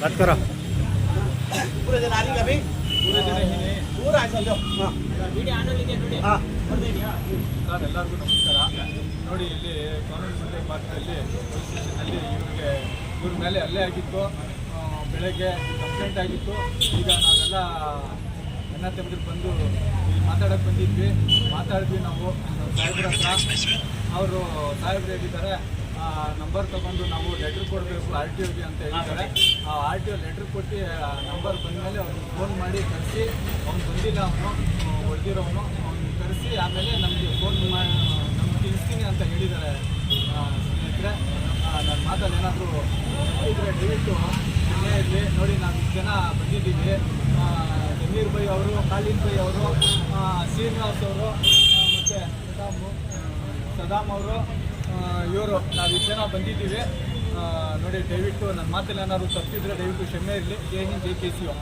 बात करो। पूरे दिन आ रही कभी पूरे दिन ही नहीं पूरा ऐसा लो हाँ ಸರ್ ಎಲ್ಲರಿಗೂ ನಮಸ್ಕಾರ. ನೋಡಿ, ಇಲ್ಲಿ ಕಾನೂನು ಮುಂದೆ ಭಾಗದಲ್ಲಿ ಪೊಲೀಸ್ ಸ್ಟೇಷನಲ್ಲಿ ಇವ್ರ ಮೇಲೆ ಹಲ್ಲೆ ಆಗಿತ್ತು. ಬೆಳಗ್ಗೆ ಕಂಪ್ಲೇಂಟ್ ಆಗಿತ್ತು. ಈಗ ನಾವೆಲ್ಲ ಅಣ್ಣ ತಮ್ಮದ್ರು ಬಂದು ಇಲ್ಲಿ ಮಾತಾಡೋಕ್ಕೆ ಮಾತಾಡಿದ್ವಿ ನಾವು ಸಾಹೇಬ್ರ ಹತ್ರ. ಅವರು ಸಾಹೇಬ್ರು ಹೇಳಿದ್ದಾರೆ ನಂಬರ್ ತೊಗೊಂಡು ನಾವು ಲೆಟ್ರ್ ಕೊಡಬೇಕು RTOಗೆ ಅಂತ ಹೇಳಿದ್ದಾರೆ. ಆ RTO ಲೆಟ್ರ್ ಕೊಟ್ಟು ನಂಬರ್ ಬಂದಮೇಲೆ ಅವ್ರಿಗೆ ಫೋನ್ ಮಾಡಿ ಕರೆಸಿ, ಅವ್ನು ಬಂದಿಲ್ಲ, ಅವನು ಹೊಡೆದಿರೋನು, ಅವ್ನು ಕರೆಸಿ ಆಮೇಲೆ ನಮಗೆ ಫೋನ್ ಮಾಡಿ ನಮ್ಗೆ ತಿಳಿಸ್ತೀನಿ ಅಂತ ಹೇಳಿದ್ದಾರೆ. ಸ್ನೇಹಿತರೆ, ನನ್ನ ಮಾತಲ್ಲಿ ಏನಾದರೂ ಇದ್ದರೆ ದಯವಿಟ್ಟು ಸುಮ್ಮನೆ ಇರಲಿ. ನೋಡಿ, ನಾವು ಇಷ್ಟು ಜನ ಬಂದಿದ್ದೀವಿ. ಜಮೀರ್ ಬೈ ಅವರು, ಖಾಲಿದ್ ಬೈ ಅವರು, ಶ್ರೀನಿವಾಸ್ ಅವರು, ಮತ್ತು ಸದಾಮ್ ಅವರು, ಇವರು ನಾವು ಇಷ್ಟು ಜನ ಬಂದಿದ್ದೀವಿ. ನೋಡಿ, ದಯವಿಟ್ಟು ನನ್ನ ಮಾತಲ್ಲಿ ಏನಾದ್ರು ತಪ್ಪಿದ್ರೆ ದಯವಿಟ್ಟು ಕ್ಷಮೆ ಇರಲಿ. ಜೈ ಹಿಂದ್, ಜೈ KCO.